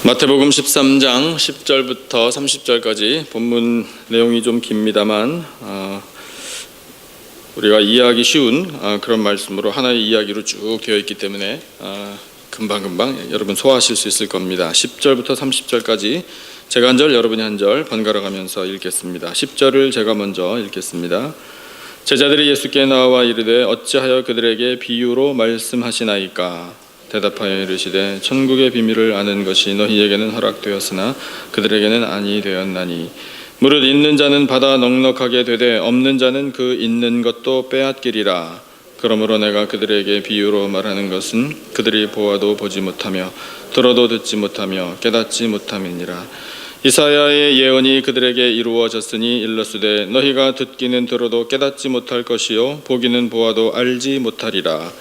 마태복음 13장 10절부터 30절까지 본문 내용이 좀 깁니다만 우리가 이해하기 쉬운 그런 말씀으로 하나의 이야기로 쭉 되어 있기 때문에 금방금방 여러분 소화하실 수 있을 겁니다. 10절부터 30절까지 제가 한 절 여러분이 한 절 번갈아 가면서 읽겠습니다. 10절을 제가 먼저 읽겠습니다. 제자들이 예수께 나와 이르되 어찌하여 그들에게 비유로 말씀하시나이까? 대답하여 이르시되 천국의 비밀을 아는 것이 너희에게는 허락되었으나 그들에게는 아니 되었나니 무릇 있는 자는 받아 넉넉하게 되되 없는 자는 그 있는 것도 빼앗기리라. 그러므로 내가 그들에게 비유로 말하는 것은 그들이 보아도 보지 못하며 들어도 듣지 못하며 깨닫지 못함이니라. 이사야의 예언이 그들에게 이루어졌으니 일러스되 너희가 듣기는 들어도 깨닫지 못할 것이요 보기는 보아도 알지 못하리라.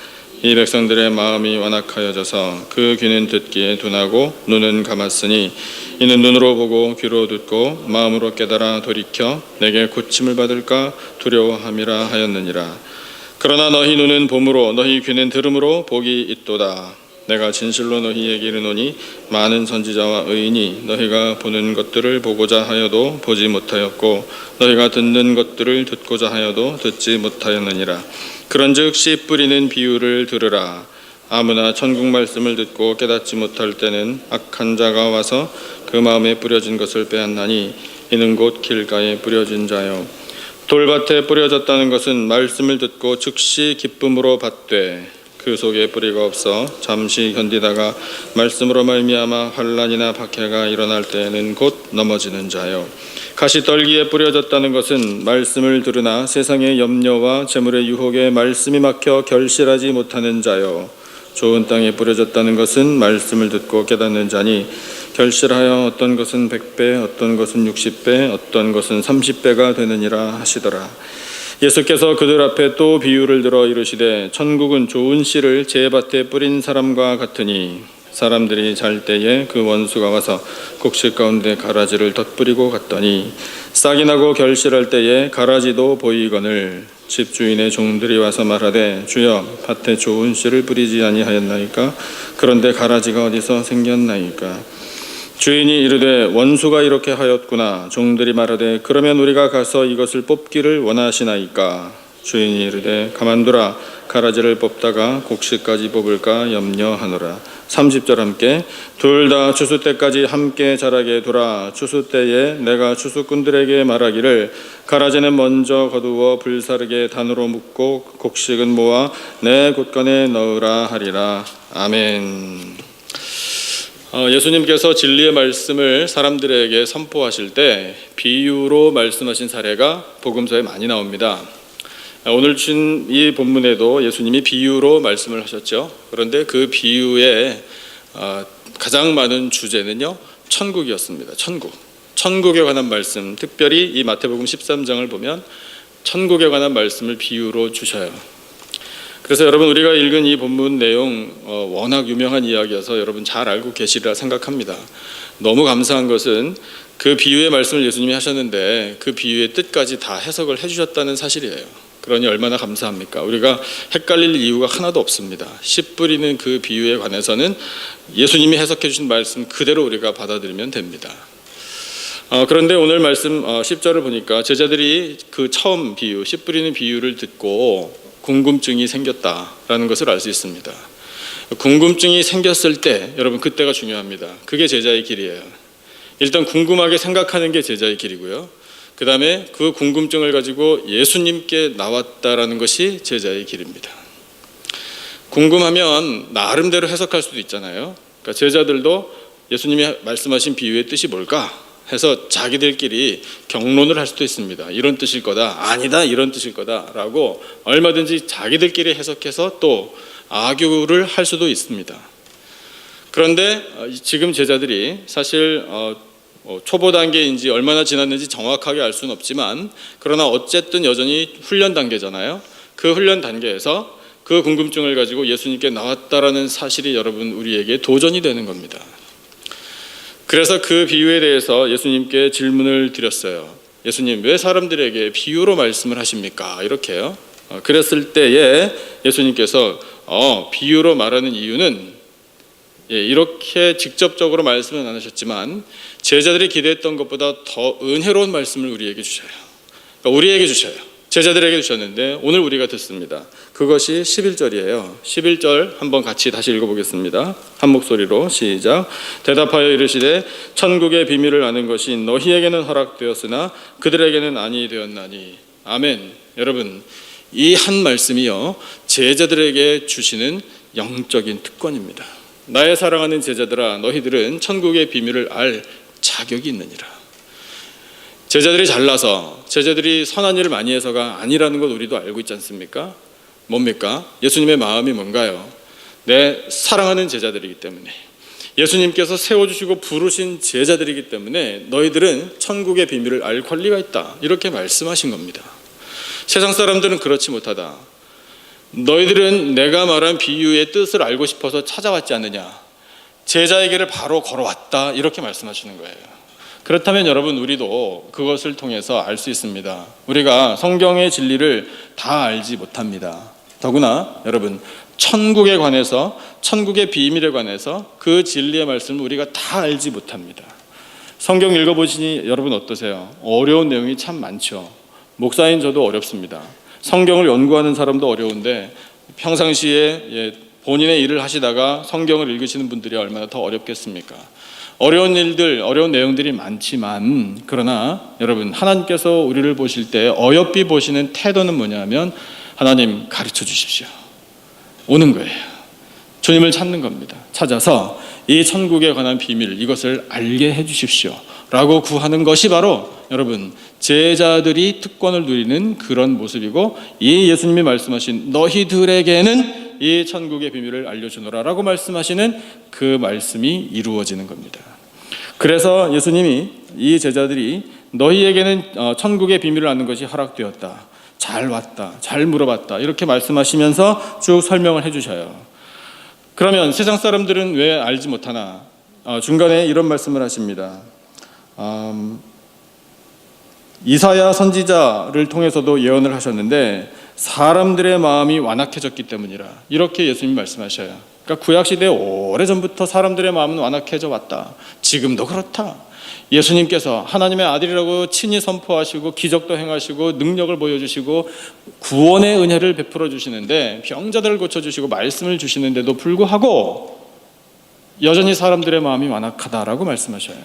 이 백성들의 마음이 완악하여져서 그 귀는 듣기에 둔하고 눈은 감았으니 이는 눈으로 보고 귀로 듣고 마음으로 깨달아 돌이켜 내게 고침을 받을까 두려워함이라 하였느니라. 그러나 너희 눈은 봄으로 너희 귀는 들음으로 복이 있도다. 내가 진실로 너희에게 이르노니 많은 선지자와 의인이 너희가 보는 것들을 보고자 하여도 보지 못하였고 너희가 듣는 것들을 듣고자 하여도 듣지 못하였느니라. 그런즉 씨 뿌리는 비유를 들으라. 아무나 천국 말씀을 듣고 깨닫지 못할 때는 악한 자가 와서 그 마음에 뿌려진 것을 빼앗나니 이는 곧 길가에 뿌려진 자요 돌밭에 뿌려졌다는 것은 말씀을 듣고 즉시 기쁨으로 받되 그 속에 뿌리가 없어 잠시 견디다가 말씀으로 말미암아 환난이나 박해가 일어날 때에는 곧 넘어지는 자요 가시떨기에 뿌려졌다는 것은 말씀을 들으나 세상의 염려와 재물의 유혹에 말씀이 막혀 결실하지 못하는 자요 좋은 땅에 뿌려졌다는 것은 말씀을 듣고 깨닫는 자니 결실하여 어떤 것은 100배 어떤 것은 60배 어떤 것은 30배가 되느니라 하시더라. 예수께서 그들 앞에 또 비유를 들어 이르시되 천국은 좋은 씨를 제 밭에 뿌린 사람과 같으니 사람들이 잘 때에 그 원수가 와서 곡식 가운데 가라지를 덧뿌리고 갔더니 싹이 나고 결실할 때에 가라지도 보이거늘 집주인의 종들이 와서 말하되 주여 밭에 좋은 씨를 뿌리지 아니하였나이까? 그런데 가라지가 어디서 생겼나이까? 주인이 이르되 원수가 이렇게 하였구나. 종들이 말하되 그러면 우리가 가서 이것을 뽑기를 원하시나이까? 주인이 이르되 가만두라. 가라지를 뽑다가 곡식까지 뽑을까 염려하노라. 30절 함께 둘 다 추수 때까지 함께 자라게 두라. 추수 때에 내가 추수꾼들에게 말하기를 가라지는 먼저 거두어 불사르게 단으로 묶고 곡식은 모아 내 곳간에 넣으라 하리라. 아멘. 예수님께서 진리의 말씀을 사람들에게 선포하실 때 비유로 말씀하신 사례가 복음서에 많이 나옵니다. 오늘 준 이 본문에도 예수님이 비유로 말씀을 하셨죠. 그런데 그 비유의 가장 많은 주제는요 천국이었습니다. 천국에 관한 말씀, 특별히 이 마태복음 13장을 보면 천국에 관한 말씀을 비유로 주셔요. 그래서 여러분 우리가 읽은 이 본문 내용 워낙 유명한 이야기여서 여러분 잘 알고 계시리라 생각합니다. 너무 감사한 것은 그 비유의 말씀을 예수님이 하셨는데 그 비유의 뜻까지 다 해석을 해주셨다는 사실이에요. 그러니 얼마나 감사합니까? 우리가 헷갈릴 이유가 하나도 없습니다. 씨 뿌리는 그 비유에 관해서는 예수님이 해석해 주신 말씀 그대로 우리가 받아들이면 됩니다. 그런데 오늘 말씀 10절을 보니까 제자들이 그 처음 비유, 씨 뿌리는 비유를 듣고 궁금증이 생겼다라는 것을 알 수 있습니다. 궁금증이 생겼을 때 여러분 그때가 중요합니다. 그게 제자의 길이에요. 일단 궁금하게 생각하는 게 제자의 길이고요. 그 다음에 그 궁금증을 가지고 예수님께 나왔다라는 것이 제자의 길입니다. 궁금하면 나름대로 해석할 수도 있잖아요. 그러니까 제자들도 예수님이 말씀하신 비유의 뜻이 뭘까 해서 자기들끼리 경론을 할 수도 있습니다. 이런 뜻일 거다, 아니다 이런 뜻일 거다라고 얼마든지 자기들끼리 해석해서 또 아규를 할 수도 있습니다. 그런데 지금 제자들이 사실 초보 단계인지 얼마나 지났는지 정확하게 알 수는 없지만 그러나 어쨌든 여전히 훈련 단계잖아요. 그 훈련 단계에서 그 궁금증을 가지고 예수님께 나왔다라는 사실이 여러분 우리에게 도전이 되는 겁니다. 그래서 그 비유에 대해서 예수님께 질문을 드렸어요. 예수님 왜 사람들에게 비유로 말씀을 하십니까? 이렇게요. 그랬을 때에 예수님께서 비유로 말하는 이유는 이렇게 직접적으로 말씀은 안 하셨지만 제자들이 기대했던 것보다 더 은혜로운 말씀을 우리에게 주셔요. 그러니까 우리에게 주셔요. 제자들에게 주셨는데 오늘 우리가 듣습니다. 그것이 11절이에요. 11절 한번 같이 다시 읽어보겠습니다. 한 목소리로 시작. 대답하여 이르시되 천국의 비밀을 아는 것이 너희에게는 허락되었으나 그들에게는 아니 되었나니. 아멘. 여러분, 이 한 말씀이요 제자들에게 주시는 영적인 특권입니다. 나의 사랑하는 제자들아, 너희들은 천국의 비밀을 알 자격이 있느니라. 제자들이 잘나서, 제자들이 선한 일을 많이 해서가 아니라는 것 우리도 알고 있지 않습니까? 뭡니까? 예수님의 마음이 뭔가요? 내 사랑하는 제자들이기 때문에, 예수님께서 세워주시고 부르신 제자들이기 때문에 너희들은 천국의 비밀을 알 권리가 있다, 이렇게 말씀하신 겁니다. 세상 사람들은 그렇지 못하다. 너희들은 내가 말한 비유의 뜻을 알고 싶어서 찾아왔지 않느냐, 제자에게를 바로 걸어왔다, 이렇게 말씀하시는 거예요. 그렇다면 여러분, 우리도 그것을 통해서 알 수 있습니다. 우리가 성경의 진리를 다 알지 못합니다. 더구나 여러분, 천국에 관해서, 천국의 비밀에 관해서 그 진리의 말씀을 우리가 다 알지 못합니다. 성경 읽어보시니 여러분 어떠세요? 어려운 내용이 참 많죠. 목사인 저도 어렵습니다. 성경을 연구하는 사람도 어려운데 평상시에 본인의 일을 하시다가 성경을 읽으시는 분들이 얼마나 더 어렵겠습니까? 어려운 일들, 어려운 내용들이 많지만, 그러나 여러분, 하나님께서 우리를 보실 때 어여삐 보시는 태도는 뭐냐면, 하나님 가르쳐 주십시오, 오는 거예요. 주님을 찾는 겁니다. 찾아서 이 천국에 관한 비밀, 이것을 알게 해 주십시오 라고 구하는 것이 바로 여러분, 제자들이 특권을 누리는 그런 모습이고, 이 예수님이 말씀하신 너희들에게는 이 천국의 비밀을 알려주노라 라고 말씀하시는 그 말씀이 이루어지는 겁니다. 그래서 예수님이 이 제자들이 너희에게는 천국의 비밀을 아는 것이 허락되었다, 잘 왔다, 잘 물어봤다, 이렇게 말씀하시면서 쭉 설명을 해주셔요. 그러면 세상 사람들은 왜 알지 못하나? 중간에 이런 말씀을 하십니다. 이사야 선지자를 통해서도 예언을 하셨는데 사람들의 마음이 완악해졌기 때문이라, 이렇게 예수님이 말씀하셔요. 그러니까 구약시대에 오래전부터 사람들의 마음은 완악해져 왔다. 지금도 그렇다. 예수님께서 하나님의 아들이라고 친히 선포하시고 기적도 행하시고 능력을 보여주시고 구원의 은혜를 베풀어 주시는데, 병자들을 고쳐주시고 말씀을 주시는데도 불구하고 여전히 사람들의 마음이 완악하다라고 말씀하셔요.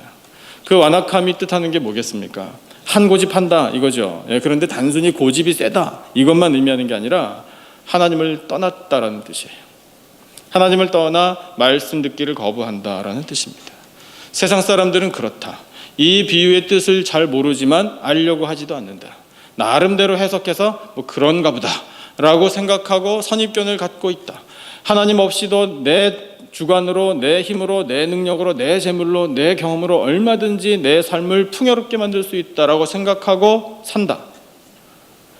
그 완악함이 뜻하는 게 뭐겠습니까? 한 고집한다, 이거죠. 그런데 단순히 고집이 세다, 이것만 의미하는 게 아니라 하나님을 떠났다라는 뜻이에요. 하나님을 떠나 말씀 듣기를 거부한다라는 뜻입니다. 세상 사람들은 그렇다. 이 비유의 뜻을 잘 모르지만 알려고 하지도 않는다. 나름대로 해석해서 뭐 그런가 보다 라고 생각하고 선입견을 갖고 있다. 하나님 없이도 내 주관으로, 내 힘으로, 내 능력으로, 내 재물로, 내 경험으로 얼마든지 내 삶을 풍요롭게 만들 수 있다라고 생각하고 산다.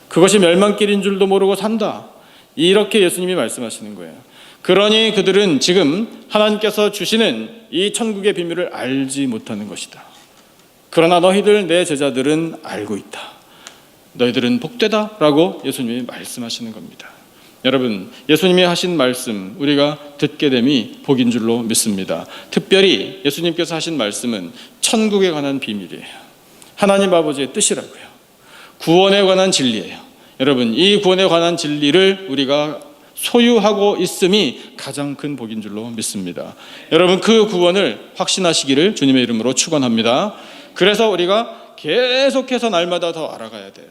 그것이 멸망길인 줄도 모르고 산다. 이렇게 예수님이 말씀하시는 거예요. 그러니 그들은 지금 하나님께서 주시는 이 천국의 비밀을 알지 못하는 것이다. 그러나 너희들, 내 제자들은 알고 있다. 너희들은 복되다라고 예수님이 말씀하시는 겁니다. 여러분, 예수님이 하신 말씀 우리가 듣게 됨이 복인 줄로 믿습니다. 특별히 예수님께서 하신 말씀은 천국에 관한 비밀이에요. 하나님 아버지의 뜻이라고요. 구원에 관한 진리예요. 여러분, 이 구원에 관한 진리를 우리가 소유하고 있음이 가장 큰 복인 줄로 믿습니다. 여러분, 그 구원을 확신하시기를 주님의 이름으로 축원합니다. 그래서 우리가 계속해서 날마다 더 알아가야 돼요.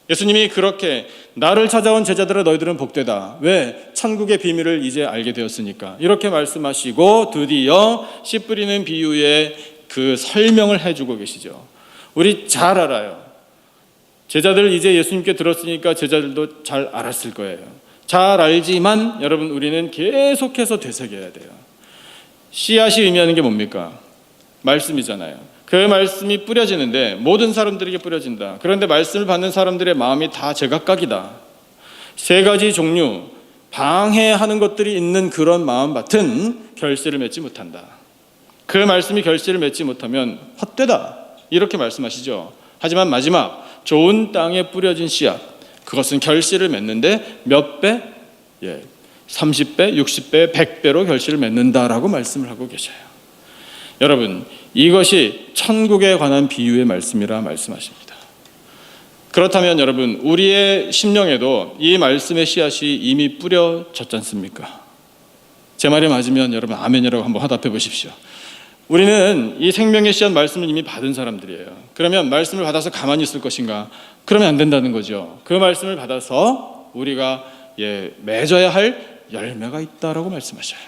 예수님이 그렇게 나를 찾아온 제자들아 너희들은 복되다. 왜? 천국의 비밀을 이제 알게 되었으니까. 이렇게 말씀하시고 드디어 씨 뿌리는 비유의 그 설명을 해주고 계시죠. 우리 잘 알아요. 제자들 이제 예수님께 들었으니까 제자들도 잘 알았을 거예요. 잘 알지만 여러분, 우리는 계속해서 되새겨야 돼요. 씨앗이 의미하는 게 뭡니까? 말씀이잖아요. 그 말씀이 뿌려지는데 모든 사람들에게 뿌려진다. 그런데 말씀을 받는 사람들의 마음이 다 제각각이다. 세 가지 종류, 방해하는 것들이 있는 그런 마음밭은 결실을 맺지 못한다. 그 말씀이 결실을 맺지 못하면 헛되다, 이렇게 말씀하시죠. 하지만 마지막 좋은 땅에 뿌려진 씨앗, 그것은 결실을 맺는데 몇 배? 30배, 60배, 100배로 결실을 맺는다라고 말씀을 하고 계셔요. 여러분, 이것이 천국에 관한 비유의 말씀이라 말씀하십니다. 그렇다면 여러분, 우리의 심령에도 이 말씀의 씨앗이 이미 뿌려졌지 않습니까? 제 말이 맞으면 여러분 아멘이라고 한번 화답해 보십시오. 우리는 이 생명의 씨앗 말씀을 이미 받은 사람들이에요. 그러면 말씀을 받아서 가만히 있을 것인가? 그러면 안 된다는 거죠. 그 말씀을 받아서 우리가 맺어야 할 열매가 있다라고 말씀하셔요.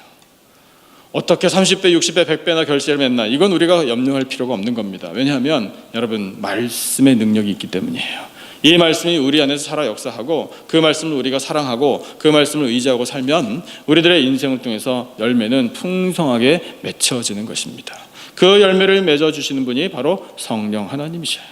어떻게 30배, 60배, 100배나 결실을 맺나? 이건 우리가 염려할 필요가 없는 겁니다. 왜냐하면 여러분 말씀의 능력이 있기 때문이에요. 이 말씀이 우리 안에서 살아 역사하고 그 말씀을 우리가 사랑하고 그 말씀을 의지하고 살면 우리들의 인생을 통해서 열매는 풍성하게 맺혀지는 것입니다. 그 열매를 맺어주시는 분이 바로 성령 하나님이셔요.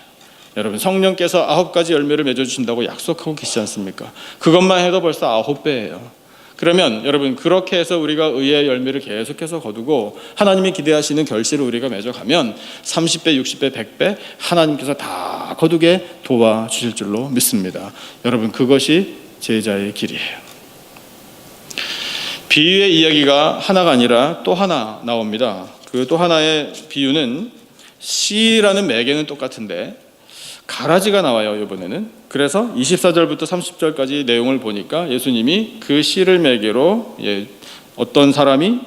여러분, 성령께서 9가지 열매를 맺어주신다고 약속하고 계시지 않습니까? 그것만 해도 벌써 9배예요. 그러면 여러분, 그렇게 해서 우리가 의의 열매를 계속해서 거두고 하나님이 기대하시는 결실을 우리가 맺어가면 30배, 60배, 100배 하나님께서 다 거두게 도와주실 줄로 믿습니다. 여러분, 그것이 제자의 길이에요. 비유의 이야기가 하나가 아니라 또 하나 나옵니다. 그 또 하나의 비유는 씨라는 매개는 똑같은데 가라지가 나와요, 이번에는. 그래서 24절부터 30절까지 내용을 보니까 예수님이 그 씨를 매개로 어떤 사람이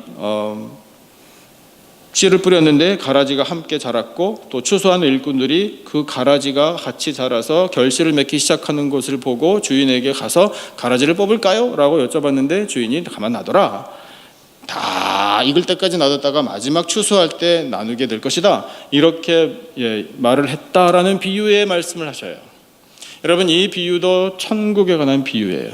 씨를 뿌렸는데 가라지가 함께 자랐고 또 추수하는 일꾼들이 그 가라지가 같이 자라서 결실을 맺기 시작하는 것을 보고 주인에게 가서 가라지를 뽑을까요? 라고 여쭤봤는데 주인이 가만 놔둬라. 다 익을 때까지 놔뒀다가 마지막 추수할 때 나누게 될 것이다. 이렇게 말을 했다라는 비유의 말씀을 하셔요. 여러분, 이 비유도 천국에 관한 비유예요.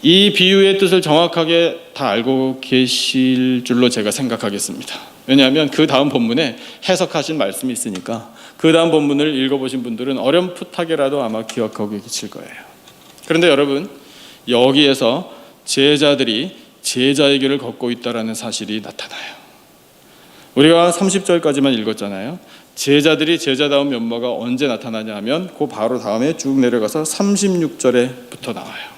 이 비유의 뜻을 정확하게 다 알고 계실 줄로 제가 생각하겠습니다. 왜냐하면 그 다음 본문에 해석하신 말씀이 있으니까 그 다음 본문을 읽어보신 분들은 어렴풋하게라도 아마 기억하고 계실 거예요. 그런데 여러분, 여기에서 제자들이 제자의 길을 걷고 있다는 사실이 나타나요. 우리가 30절까지만 읽었잖아요. 제자들이 제자다운 면모가 언제 나타나냐 하면 그 바로 다음에 쭉 내려가서 36절에부터 나와요.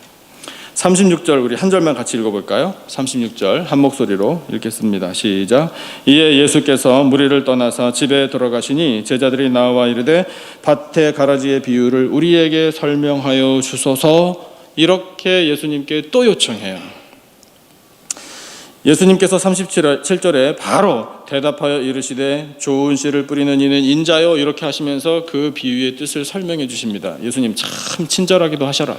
36절 우리 한 절만 같이 읽어볼까요? 36절 한 목소리로 읽겠습니다. 시작. 이에 예수께서 무리를 떠나서 집에 들어가시니 제자들이 나와 이르되 밭의 가라지의 비유를 우리에게 설명하여 주소서. 이렇게 예수님께 또 요청해요. 예수님께서 37절에 바로 대답하여 이르시되 좋은 씨를 뿌리는 이는 인자요. 이렇게 하시면서 그 비유의 뜻을 설명해 주십니다. 예수님 참 친절하기도 하셔라.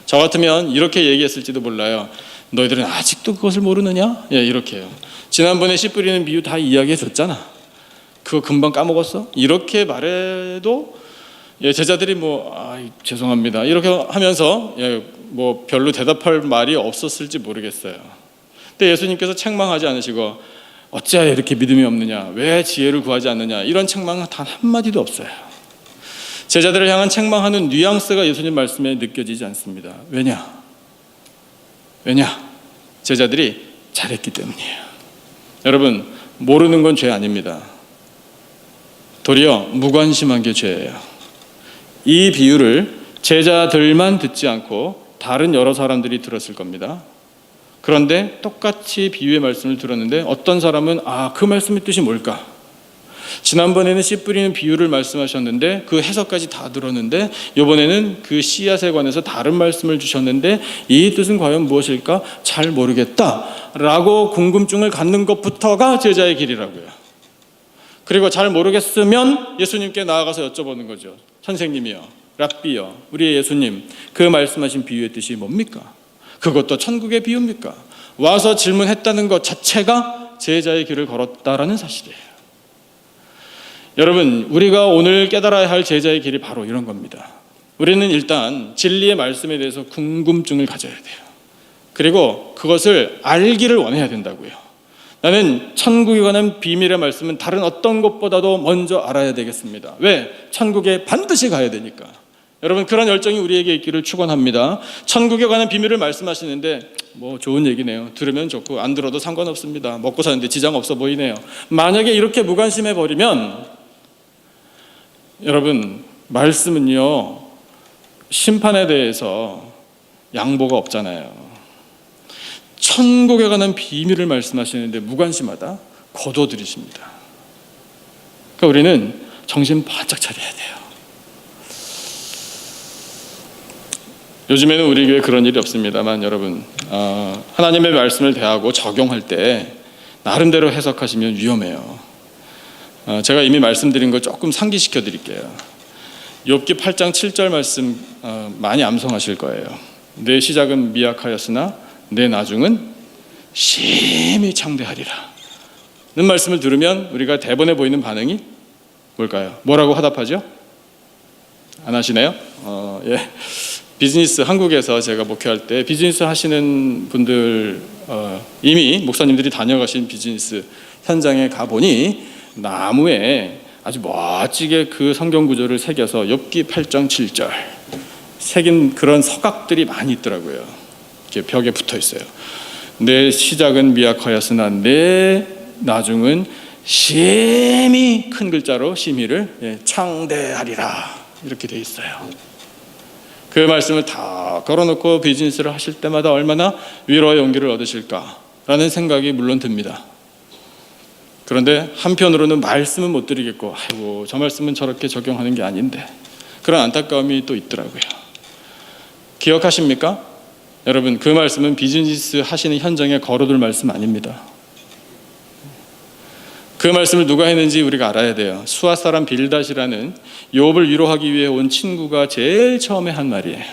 저 같으면 이렇게 얘기했을지도 몰라요. 너희들은 아직도 그것을 모르느냐? 이렇게요. 지난번에 씨 뿌리는 비유 다 이야기해 줬잖아. 그거 금방 까먹었어? 이렇게 말해도 제자들이 죄송합니다. 이렇게 하면서 별로 대답할 말이 없었을지 모르겠어요. 근데 예수님께서 책망하지 않으시고 어찌하여 이렇게 믿음이 없느냐, 왜 지혜를 구하지 않느냐, 이런 책망은 단 한마디도 없어요. 제자들을 향한 책망하는 뉘앙스가 예수님 말씀에 느껴지지 않습니다. 왜냐? 제자들이 잘했기 때문이에요. 여러분, 모르는 건 죄 아닙니다. 도리어 무관심한 게 죄예요. 이 비유를 제자들만 듣지 않고 다른 여러 사람들이 들었을 겁니다. 그런데 똑같이 비유의 말씀을 들었는데 어떤 사람은 그 말씀의 뜻이 뭘까? 지난번에는 씨 뿌리는 비유를 말씀하셨는데 그 해석까지 다 들었는데 이번에는 그 씨앗에 관해서 다른 말씀을 주셨는데 이 뜻은 과연 무엇일까? 잘 모르겠다라고 궁금증을 갖는 것부터가 제자의 길이라고요. 그리고 잘 모르겠으면 예수님께 나아가서 여쭤보는 거죠. 선생님이요, 랍비요, 우리의 예수님, 그 말씀하신 비유의 뜻이 뭡니까? 그것도 천국의 비유입니까? 와서 질문했다는 것 자체가 제자의 길을 걸었다라는 사실이에요. 여러분, 우리가 오늘 깨달아야 할 제자의 길이 바로 이런 겁니다. 우리는 일단 진리의 말씀에 대해서 궁금증을 가져야 돼요. 그리고 그것을 알기를 원해야 된다고요. 나는 천국에 관한 비밀의 말씀은 다른 어떤 것보다도 먼저 알아야 되겠습니다. 왜? 천국에 반드시 가야 되니까. 여러분, 그런 열정이 우리에게 있기를 축원합니다. 천국에 관한 비밀을 말씀하시는데 좋은 얘기네요. 들으면 좋고 안 들어도 상관없습니다. 먹고 사는데 지장 없어 보이네요. 만약에 이렇게 무관심해 버리면 여러분, 말씀은요 심판에 대해서 양보가 없잖아요. 천국에 관한 비밀을 말씀하시는데 무관심하다? 거둬들이십니다. 그러니까 우리는 정신 바짝 차려야 돼요. 요즘에는 우리 교회 그런 일이 없습니다만 여러분, 하나님의 말씀을 대하고 적용할 때 나름대로 해석하시면 위험해요. 제가 이미 말씀드린 거 조금 상기시켜 드릴게요. 욥기 8장 7절 말씀 많이 암송하실 거예요. 내 시작은 미약하였으나 내 나중은 심히 창대하리라 는 말씀을 들으면 우리가 대본에 보이는 반응이 뭘까요? 뭐라고 화답하죠? 안 하시네요? 예. 비즈니스, 한국에서 제가 목회할 때 비즈니스 하시는 분들, 이미 목사님들이 다녀가신 비즈니스 현장에 가보니 나무에 아주 멋지게 그 성경 구절을 새겨서 욥기 8장 7절 새긴 그런 서각들이 많이 있더라고요. 이렇게 벽에 붙어 있어요. 내 시작은 미약하였으나 내 나중은 심히, 큰 글자로 심히를 창대하리라 이렇게 돼 있어요. 그 말씀을 다 걸어놓고 비즈니스를 하실 때마다 얼마나 위로와 용기를 얻으실까라는 생각이 물론 듭니다. 그런데 한편으로는 말씀은 못 드리겠고, 아이고 저 말씀은 저렇게 적용하는 게 아닌데, 그런 안타까움이 또 있더라고요. 기억하십니까? 여러분, 그 말씀은 비즈니스 하시는 현장에 걸어둘 말씀 아닙니다. 그 말씀을 누가 했는지 우리가 알아야 돼요. 수아 사람 빌닷이라는 욥을 위로하기 위해 온 친구가 제일 처음에 한 말이에요.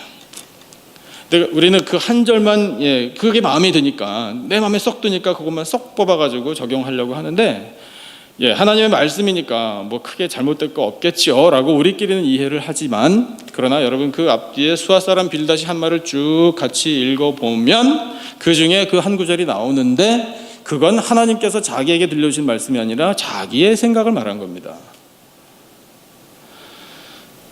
근데 우리는 그 한 절만, 그게 마음에 드니까, 내 마음에 쏙 드니까 그것만 쏙 뽑아가지고 적용하려고 하는데, 하나님의 말씀이니까 뭐 크게 잘못될 거 없겠죠 라고 우리끼리는 이해를 하지만, 그러나 여러분 그 앞뒤에 수아 사람 빌닷이 한 말을 쭉 같이 읽어보면 그 중에 그 한 구절이 나오는데, 그건 하나님께서 자기에게 들려주신 말씀이 아니라 자기의 생각을 말한 겁니다.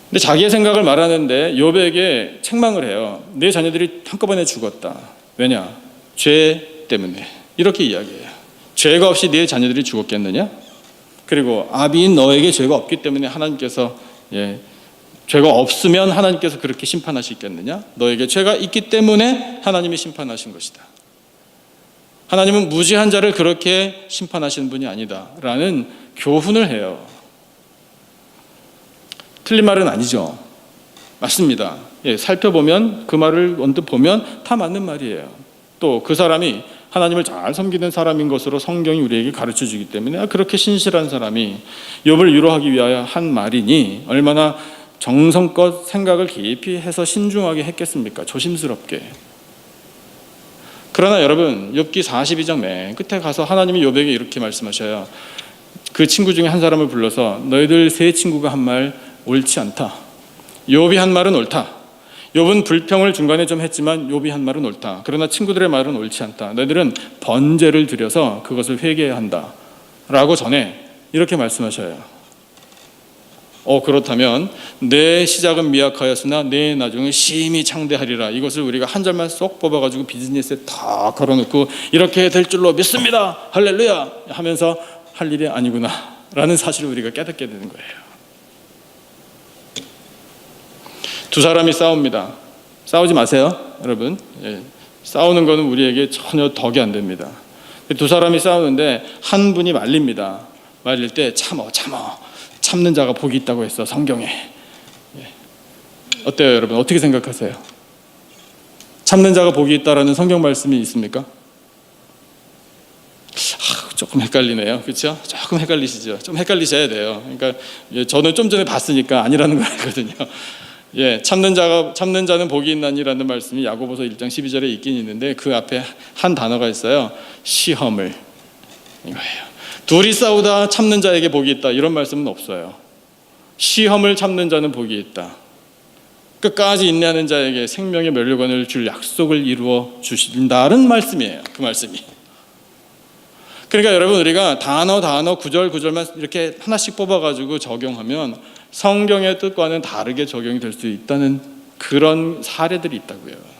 근데 자기의 생각을 말하는데 욥에게 책망을 해요. 내 자녀들이 한꺼번에 죽었다. 왜냐? 죄 때문에. 이렇게 이야기해요. 죄가 없이 네 자녀들이 죽었겠느냐? 그리고 아비인 너에게 죄가 없기 때문에 하나님께서, 죄가 없으면 하나님께서 그렇게 심판하시겠느냐? 너에게 죄가 있기 때문에 하나님이 심판하신 것이다. 하나님은 무지한 자를 그렇게 심판하시는 분이 아니다 라는 교훈을 해요. 틀린 말은 아니죠. 맞습니다. 살펴보면, 그 말을 언뜻 보면 다 맞는 말이에요. 또 그 사람이 하나님을 잘 섬기는 사람인 것으로 성경이 우리에게 가르쳐 주기 때문에 그렇게 신실한 사람이 욥을 위로하기 위하여 한 말이니 얼마나 정성껏 생각을 깊이 해서 신중하게 했겠습니까? 조심스럽게. 그러나 여러분, 욥기 42장 맨 끝에 가서 하나님이 욥에게 이렇게 말씀하셔요. 그 친구 중에 한 사람을 불러서 너희들 세 친구가 한 말 옳지 않다. 욥이 한 말은 옳다. 욥은 불평을 중간에 좀 했지만 욥이 한 말은 옳다. 그러나 친구들의 말은 옳지 않다. 너희들은 번제를 드려서 그것을 회개해야 한다 라고 전해 이렇게 말씀하셔요. 그렇다면 내 시작은 미약하였으나 내 나중은 심히 창대하리라, 이것을 우리가 한 절만 쏙 뽑아가지고 비즈니스에 다 걸어놓고 이렇게 될 줄로 믿습니다 할렐루야 하면서 할 일이 아니구나 라는 사실을 우리가 깨닫게 되는 거예요. 두 사람이 싸웁니다. 싸우지 마세요 여러분. 싸우는 거는 우리에게 전혀 덕이 안 됩니다. 두 사람이 싸우는데 한 분이 말립니다. 말릴 때 참는 자가 복이 있다고 했어, 성경에. 어때요 여러분? 어떻게 생각하세요? 참는 자가 복이 있다라는 성경 말씀이 있습니까? 조금 헷갈리네요. 그렇죠? 조금 헷갈리시죠? 좀 헷갈리셔야 돼요. 그러니까 저는 좀 전에 봤으니까 아니라는 거 알거든요. 참는 자는 복이 있나니라는 말씀이 야고보서 1장 12절에 있긴 있는데 그 앞에 한 단어가 있어요. 시험을, 이거예요. 둘이 싸우다 참는 자에게 복이 있다 이런 말씀은 없어요. 시험을 참는 자는 복이 있다. 끝까지 인내하는 자에게 생명의 면류관을 줄 약속을 이루어 주신다는 말씀이에요. 그 말씀이. 그러니까 여러분, 우리가 단어 구절만 이렇게 하나씩 뽑아가지고 적용하면 성경의 뜻과는 다르게 적용이 될 수 있다는 그런 사례들이 있다고요.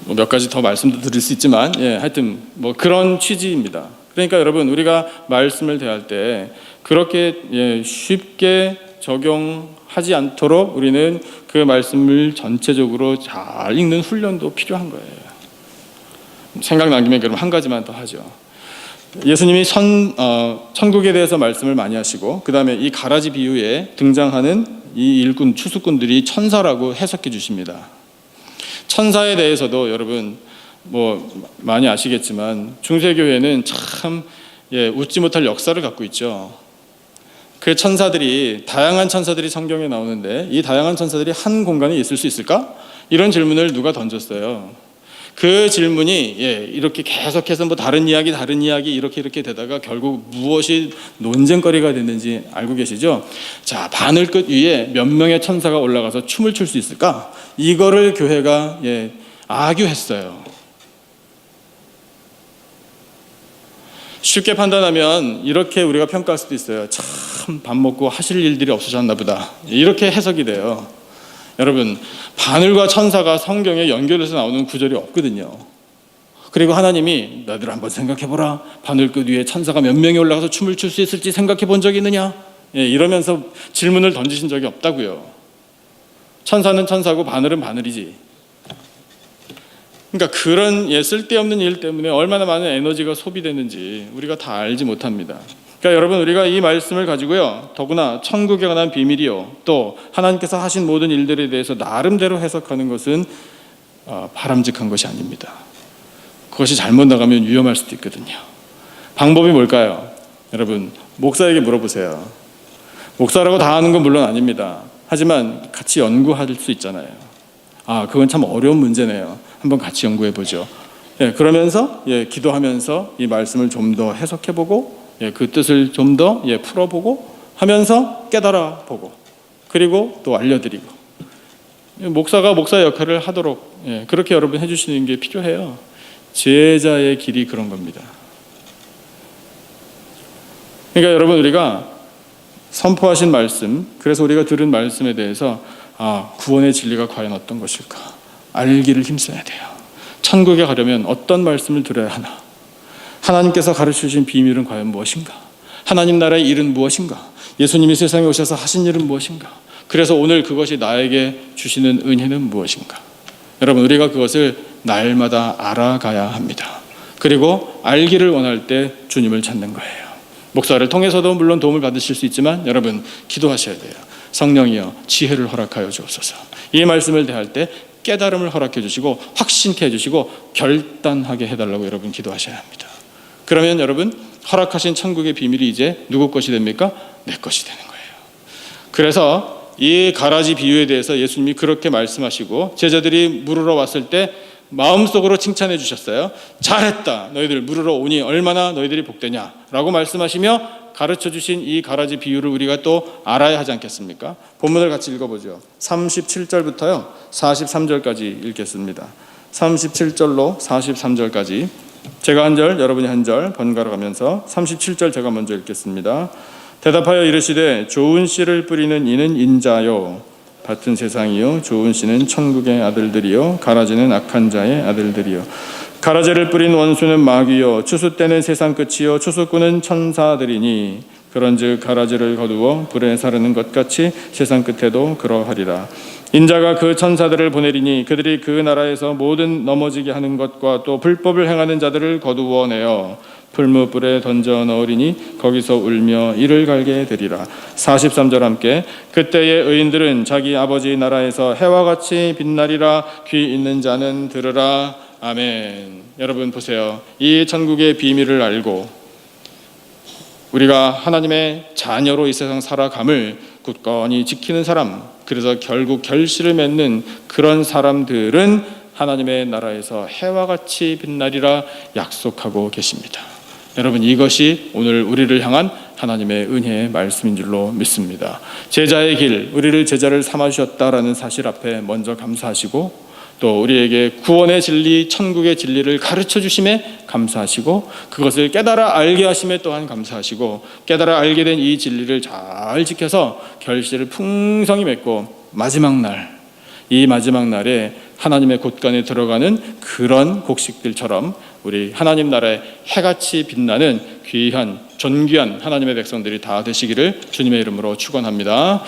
몇 가지 더 말씀도 드릴 수 있지만 하여튼 그런 취지입니다. 그러니까 여러분, 우리가 말씀을 대할 때 그렇게 쉽게 적용하지 않도록 우리는 그 말씀을 전체적으로 잘 읽는 훈련도 필요한 거예요. 생각난 김에 그럼 한 가지만 더 하죠. 예수님이 천국에 대해서 말씀을 많이 하시고 그 다음에 이 가라지 비유에 등장하는 이 일꾼, 추수꾼들이 천사라고 해석해 주십니다. 천사에 대해서도 여러분 많이 아시겠지만 중세교회는 참 웃지 못할 역사를 갖고 있죠. 그 천사들이, 다양한 천사들이 성경에 나오는데 이 다양한 천사들이 한 공간에 있을 수 있을까? 이런 질문을 누가 던졌어요. 그 질문이 이렇게 계속해서 다른 이야기 이렇게 되다가 결국 무엇이 논쟁거리가 됐는지 알고 계시죠? 자, 바늘끝 위에 몇 명의 천사가 올라가서 춤을 출 수 있을까? 이거를 교회가 아규했어요. 쉽게 판단하면 이렇게 우리가 평가할 수도 있어요. 참 밥 먹고 하실 일들이 없으셨나 보다. 이렇게 해석이 돼요. 여러분, 바늘과 천사가 성경에 연결해서 나오는 구절이 없거든요. 그리고 하나님이 너희들 한번 생각해보라. 바늘끝 위에 천사가 몇 명이 올라가서 춤을 출 수 있을지 생각해 본 적이 있느냐? 이러면서 질문을 던지신 적이 없다고요. 천사는 천사고 바늘은 바늘이지. 그러니까 그런 쓸데없는 일 때문에 얼마나 많은 에너지가 소비되는지 우리가 다 알지 못합니다. 그러니까 여러분, 우리가 이 말씀을 가지고요, 더구나 천국에 관한 비밀이요, 또 하나님께서 하신 모든 일들에 대해서 나름대로 해석하는 것은 바람직한 것이 아닙니다. 그것이 잘못 나가면 위험할 수도 있거든요. 방법이 뭘까요? 여러분, 목사에게 물어보세요. 목사라고 다 아는 건 물론 아닙니다. 하지만 같이 연구할 수 있잖아요. 그건 참 어려운 문제네요. 한번 같이 연구해 보죠. 그러면서 기도하면서 이 말씀을 좀 더 해석해보고 그 뜻을 좀 더 풀어보고 하면서 깨달아보고 그리고 또 알려드리고 목사가 목사의 역할을 하도록 그렇게 여러분 해주시는 게 필요해요. 제자의 길이 그런 겁니다. 그러니까 여러분, 우리가 선포하신 말씀, 그래서 우리가 들은 말씀에 대해서 구원의 진리가 과연 어떤 것일까 알기를 힘써야 돼요. 천국에 가려면 어떤 말씀을 들어야 하나? 하나님께서 가르쳐주신 비밀은 과연 무엇인가? 하나님 나라의 일은 무엇인가? 예수님이 세상에 오셔서 하신 일은 무엇인가? 그래서 오늘 그것이 나에게 주시는 은혜는 무엇인가? 여러분, 우리가 그것을 날마다 알아가야 합니다. 그리고 알기를 원할 때 주님을 찾는 거예요. 목사를 통해서도 물론 도움을 받으실 수 있지만 여러분, 기도하셔야 돼요. 성령이여, 지혜를 허락하여 주옵소서. 이 말씀을 대할 때 깨달음을 허락해 주시고 확신케 해주시고 결단하게 해달라고 여러분 기도하셔야 합니다. 그러면 여러분, 허락하신 천국의 비밀이 이제 누구 것이 됩니까? 내 것이 되는 거예요. 그래서 이 가라지 비유에 대해서 예수님이 그렇게 말씀하시고 제자들이 물으러 왔을 때 마음속으로 칭찬해 주셨어요. 잘했다, 너희들 물으러 오니 얼마나 너희들이 복되냐 라고 말씀하시며 가르쳐 주신 이 가라지 비유를 우리가 또 알아야 하지 않겠습니까? 본문을 같이 읽어보죠. 37절부터요 43절까지 읽겠습니다. 37절로 43절까지 제가 한 절, 여러분이 한 절 번갈아 가면서 37절 제가 먼저 읽겠습니다. 대답하여 이르시되 좋은 씨를 뿌리는 이는 인자요 밭은 세상이요 좋은 씨는 천국의 아들들이요 가라지는 악한 자의 아들들이요 가라지를 뿌린 원수는 마귀요 추수 때는 세상 끝이요 추수꾼은 천사들이니 그런즉 가라지를 거두어 불에 사르는 것 같이 세상 끝에도 그러하리라. 인자가 그 천사들을 보내리니 그들이 그 나라에서 모든 넘어지게 하는 것과 또 불법을 행하는 자들을 거두어 내어 풀무불에 던져 넣으리니 거기서 울며 이를 갈게 되리라. 43절 함께 그때의 의인들은 자기 아버지 나라에서 해와 같이 빛나리라. 귀 있는 자는 들으라. 아멘. 여러분 보세요. 이 천국의 비밀을 알고 우리가 하나님의 자녀로 이 세상 살아감을 굳건히 지키는 사람, 그래서 결국 결실을 맺는 그런 사람들은 하나님의 나라에서 해와 같이 빛나리라 약속하고 계십니다. 여러분, 이것이 오늘 우리를 향한 하나님의 은혜의 말씀인 줄로 믿습니다. 제자의 길, 우리를 제자를 삼아주셨다라는 사실 앞에 먼저 감사하시고 또 우리에게 구원의 진리, 천국의 진리를 가르쳐 주심에 감사하시고 그것을 깨달아 알게 하심에 또한 감사하시고 깨달아 알게 된 이 진리를 잘 지켜서 결실을 풍성히 맺고 마지막 날, 이 마지막 날에 하나님의 곳간에 들어가는 그런 곡식들처럼 우리 하나님 나라의 해같이 빛나는 귀한 존귀한 하나님의 백성들이 다 되시기를 주님의 이름으로 축원합니다.